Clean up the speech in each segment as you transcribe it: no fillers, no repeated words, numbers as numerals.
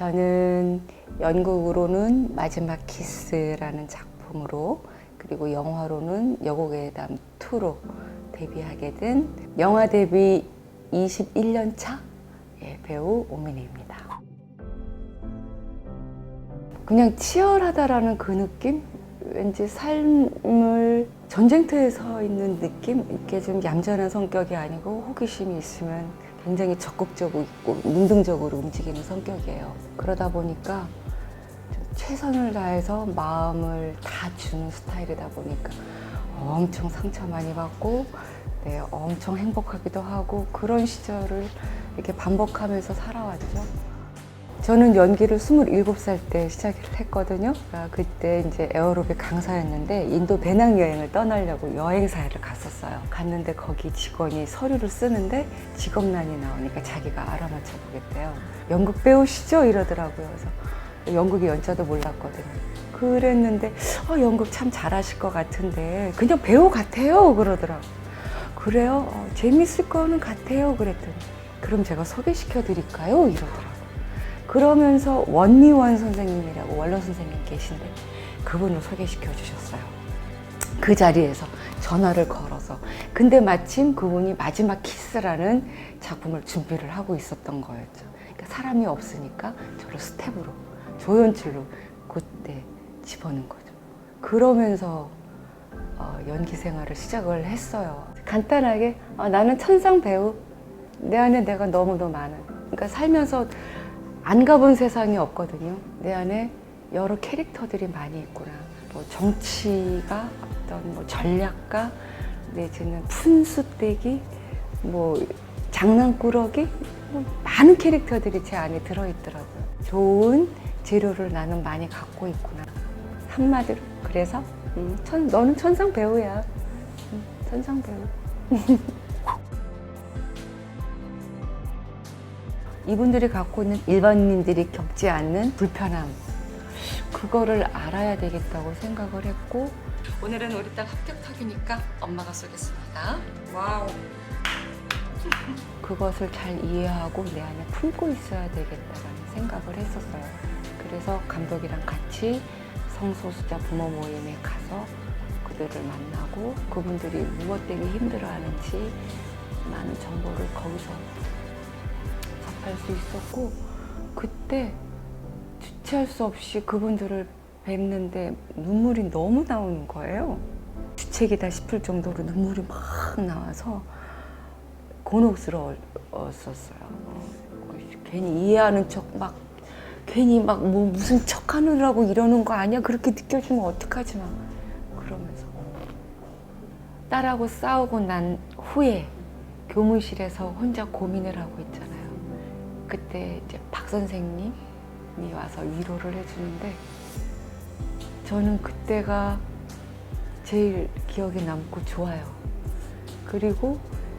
저는 연극으로는 마지막 키스라는 작품으로, 그리고 영화로는 여고괴의 담 2로 데뷔하게 된 영화 데뷔 21년 차 배우 오민희입니다. 그냥 치열하다라는 그 느낌? 왠지 삶을 전쟁터에 서 있는 느낌? 이렇게 좀 얌전한 성격이 아니고 호기심이 있으면 굉장히 적극적으로 있고 능동적으로 움직이는 성격이에요. 그러다 보니까 좀 최선을 다해서 마음을 다 주는 스타일이다 보니까 엄청 상처 많이 받고 엄청 행복하기도 하고 그런 시절을 이렇게 반복하면서 살아왔죠. 저는 연기를 27살 때 시작을 했거든요. 그때 이제 에어로빅 강사였는데 인도 배낭여행을 떠나려고 여행사를 갔었어요. 갔는데 거기 직원이 서류를 쓰는데 직업란이 나오니까 자기가 알아맞혀 보겠대요. 연극 배우시죠? 이러더라고요. 그래서 연극의 연자도 몰랐거든요. 그랬는데 연극 참 잘하실 것 같은데 그냥 배우 같아요 그러더라고요. 그래요? 재밌을 거는 같아요 그랬더니 그럼 제가 소개시켜 드릴까요? 이러더라고요. 그러면서 원미원 선생님이라고 원로 선생님 계신데 그분을 소개시켜 주셨어요. 그 자리에서 전화를 걸어서. 근데 마침 그분이 마지막 키스라는 작품을 준비를 하고 있었던 거였죠. 그러니까 사람이 없으니까 저를 스텝으로 조연출로 그때 집어넣은 거죠. 그러면서 연기 생활을 시작을 했어요. 간단하게 나는 천상 배우, 내 안에 내가 너무도 많은, 그러니까 살면서 안 가본 세상이 없거든요. 내 안에 여러 캐릭터들이 많이 있구나. 뭐 정치가, 어떤 뭐 전략가, 내지는 푼수떼기, 뭐 장난꾸러기, 뭐 많은 캐릭터들이 제 안에 들어있더라고요. 좋은 재료를 나는 많이 갖고 있구나. 한마디로. 그래서 너는 천상 배우야. 천상 배우. 이분들이 갖고 있는 일반인들이 겪지 않는 불편함, 그거를 알아야 되겠다고 생각을 했고, 오늘은 우리 딸 합격턱이니까 엄마가 쏘겠습니다. 와우. 그것을 잘 이해하고 내 안에 품고 있어야 되겠다라는 생각을 했었어요. 그래서 감독이랑 같이 성소수자 부모 모임에 가서 그들을 만나고 그분들이 무엇 때문에 힘들어하는지 많은 정보를 거기서 할 수 있었고, 그때 주체할 수 없이 그분들을 뵙는데 눈물이 너무 나오는 거예요. 주책이다 싶을 정도로 눈물이 막 나와서 곤혹스러웠었어요. 괜히 이해하는 척 막 괜히 막 뭐 무슨 척 하느라고 이러는 거 아니야? 그렇게 느껴지면 어떡하지 마. 그러면서 딸하고 싸우고 난 후에 교무실에서 혼자 고민을 하고 있잖아요. 그때 이제 박 선생님이 와서 위로를 해주는데 저는 그때가 제일 기억에 남고 좋아요. 그리고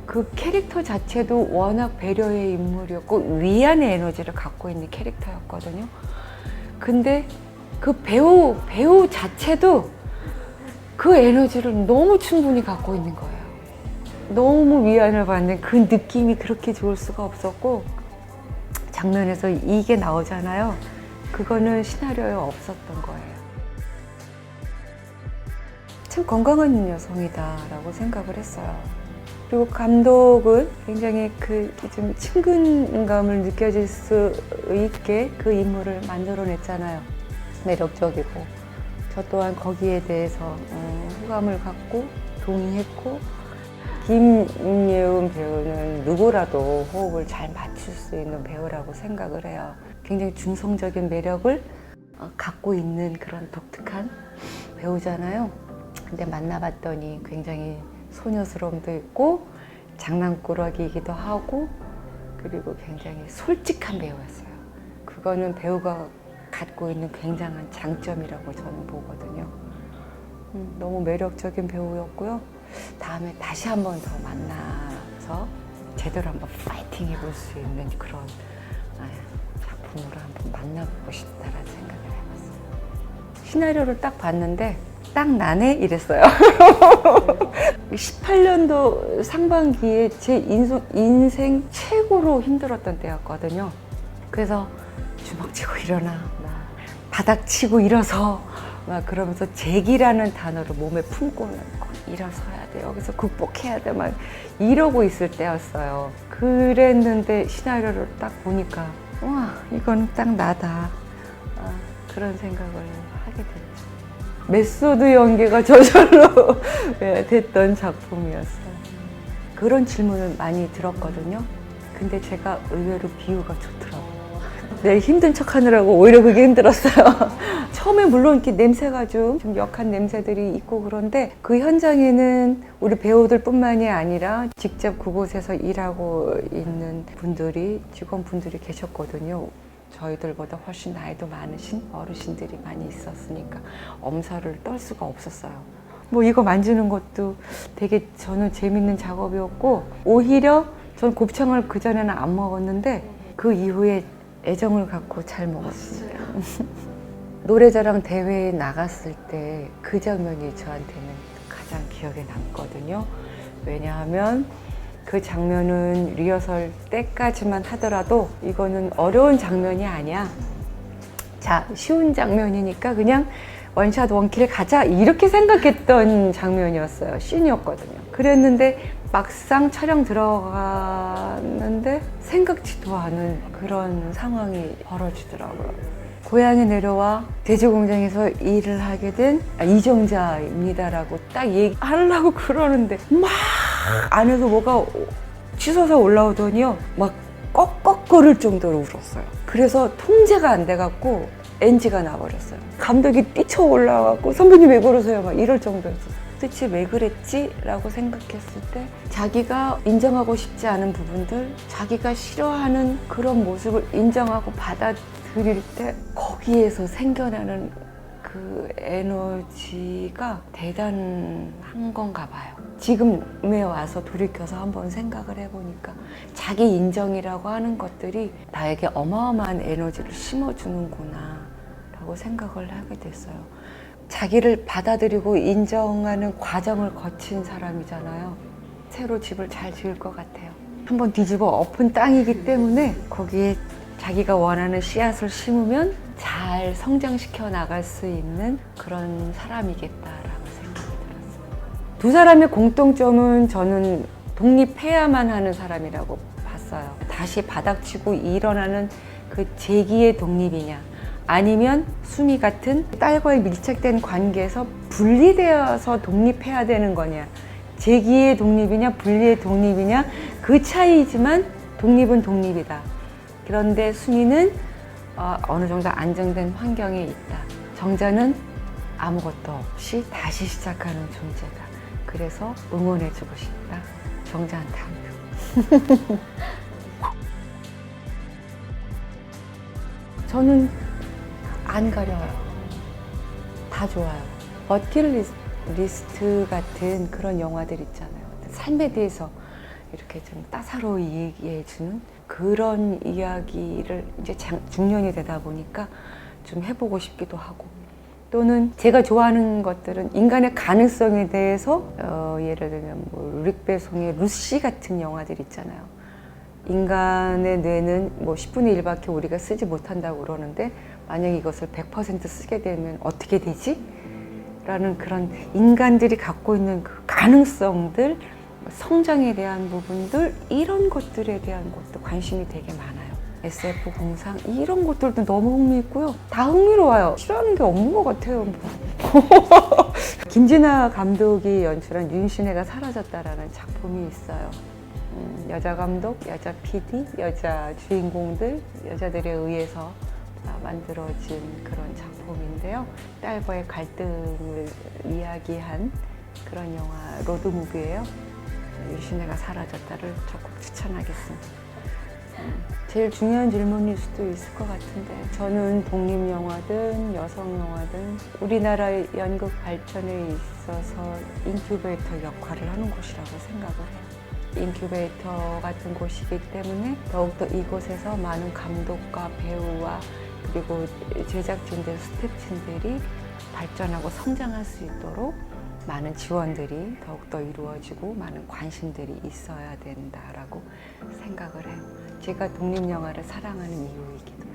그 캐릭터 자체도 워낙 배려의 인물이었고 위안의 에너지를 갖고 있는 캐릭터였거든요. 근데 그 배우 자체도 그 에너지를 너무 충분히 갖고 있는 거예요. 너무 위안을 받는 그 느낌이 그렇게 좋을 수가 없었고, 장면에서 이게 나오잖아요. 그거는 시나리오에 없었던 거예요. 참 건강한 여성이다라고 생각을 했어요. 그리고 감독은 굉장히 좀 친근감을 느껴질 수 있게 그 인물을 만들어냈잖아요. 매력적이고. 저 또한 거기에 대해서 호감을 갖고 동의했고, 김예은 배우는 누구라도 호흡을 잘 맞출 수 있는 배우라고 생각을 해요. 굉장히 중성적인 매력을 갖고 있는 그런 독특한 배우잖아요. 근데 만나봤더니 굉장히 소녀스러움도 있고 장난꾸러기이기도 하고, 그리고 굉장히 솔직한 배우였어요. 그거는 배우가 갖고 있는 굉장한 장점이라고 저는 보거든요. 너무 매력적인 배우였고요. 다음에 다시 한 번 더 만나서 제대로 한번 파이팅 해볼 수 있는 그런 작품으로 한번 만나보고 싶다라는 생각을 해봤어요. 시나리오를 딱 봤는데 딱 나네? 이랬어요. 18년도 상반기에 제 인생 최고로 힘들었던 때였거든요. 그래서 주먹 쥐고 일어나, 막 바닥 치고 일어서, 막 그러면서 잭이라는 단어를 몸에 품고는 꼭 일어서야 돼, 여기서 극복해야 돼, 막 이러고 있을 때였어요. 그랬는데 시나리오를 딱 보니까 와, 이거는 딱 나다. 그런 생각을 하게 됐죠. 메소드 연기가 저절로 됐던 작품이었어요. 그런 질문을 많이 들었거든요. 근데 제가 의외로 비유가 좋더라고요. 내 힘든 척 하느라고 오히려 그게 힘들었어요. 처음에 물론 이렇게 냄새가 좀 역한 냄새들이 있고, 그런데 그 현장에는 우리 배우들 뿐만이 아니라 직접 그곳에서 일하고 있는 분들이, 직원분들이 계셨거든요. 저희들보다 훨씬 나이도 많으신 어르신들이 많이 있었으니까 엄살을 떨 수가 없었어요. 뭐 이거 만지는 것도 되게 저는 재밌는 작업이었고, 오히려 전 곱창을 그전에는 안 먹었는데 그 이후에 애정을 갖고 잘 먹었어요. 노래자랑 대회에 나갔을 때 그 장면이 저한테는 가장 기억에 남거든요. 왜냐하면 그 장면은 리허설 때까지만 하더라도 이거는 어려운 장면이 아니야. 자, 쉬운 장면이니까 그냥 원샷 원킬 가자, 이렇게 생각했던 장면이었어요. 씬이었거든요. 그랬는데 막상 촬영 들어갔는데 생각지도 않은 그런 상황이 벌어지더라고요. 고향에 내려와 돼지공장에서 일을 하게 된 이정자입니다라고 딱 얘기하려고 그러는데 막 안에서 뭐가 치솟아 올라오더니요, 막 꺽꺽거릴 정도로 울었어요. 그래서 통제가 안 돼갖고 NG가 나버렸어요. 감독이 뛰쳐 올라와갖고 선배님 왜 그러세요? 막 이럴 정도였어요. 도대체 왜 그랬지? 라고 생각했을 때 자기가 인정하고 싶지 않은 부분들, 자기가 싫어하는 그런 모습을 인정하고 받아들일 때 거기에서 생겨나는 그 에너지가 대단한 건가 봐요. 지금에 와서 돌이켜서 한번 생각을 해보니까 자기 인정이라고 하는 것들이 나에게 어마어마한 에너지를 심어주는구나 라고 생각을 하게 됐어요. 자기를 받아들이고 인정하는 과정을 거친 사람이잖아요. 새로 집을 잘 지을 것 같아요. 한번 뒤집어 엎은 땅이기 때문에 거기에 자기가 원하는 씨앗을 심으면 잘 성장시켜 나갈 수 있는 그런 사람이겠다라고 생각이 들었어요. 두 사람의 공통점은 저는 독립해야만 하는 사람이라고 봤어요. 다시 바닥치고 일어나는 그 재기의 독립이냐, 아니면 수미 같은 딸과의 밀착된 관계에서 분리되어서 독립해야 되는 거냐, 재기의 독립이냐 분리의 독립이냐, 그 차이지만 독립은 독립이다. 그런데 수미는 어느 정도 안정된 환경에 있다. 정자는 아무것도 없이 다시 시작하는 존재다. 그래서 응원해주고 싶다. 정자한테 한 표. 저는 안 가려요. 다 좋아요. 버킷리스트 같은 그런 영화들 있잖아요. 삶에 대해서 이렇게 좀 따사로이 얘기해주는 그런 이야기를 이제 중년이 되다 보니까 좀 해보고 싶기도 하고, 또는 제가 좋아하는 것들은 인간의 가능성에 대해서 예를 들면 뭐 릭배송의 루시 같은 영화들 있잖아요. 인간의 뇌는 뭐 10분의 1밖에 우리가 쓰지 못한다고 그러는데 만약에 이것을 100% 쓰게 되면 어떻게 되지? 라는 그런 인간들이 갖고 있는 그 가능성들, 성장에 대한 부분들, 이런 것들에 대한 것도 관심이 되게 많아요. SF 공상 이런 것들도 너무 흥미있고요. 다 흥미로워요. 싫어하는 게 없는 것 같아요. 김진아 감독이 연출한 윤신혜가 사라졌다라는 작품이 있어요. 여자 감독, 여자 PD, 여자 주인공들, 여자들에 의해서 만들어진 그런 작품인데요. 딸과의 갈등을 이야기한 그런 영화 로드무비예요. 윤신혜가 사라졌다를 적극 추천하겠습니다. 제일 중요한 질문일 수도 있을 것 같은데, 저는 독립영화든 여성영화든 우리나라의 연극 발전에 있어서 인큐베이터 역할을 하는 곳이라고 생각을 해요. 인큐베이터 같은 곳이기 때문에 더욱더 이곳에서 많은 감독과 배우와 그리고 제작진들, 스태프진들이 발전하고 성장할 수 있도록 많은 지원들이 더욱더 이루어지고 많은 관심들이 있어야 된다라고 생각을 해요. 제가 독립영화를 사랑하는 이유이기도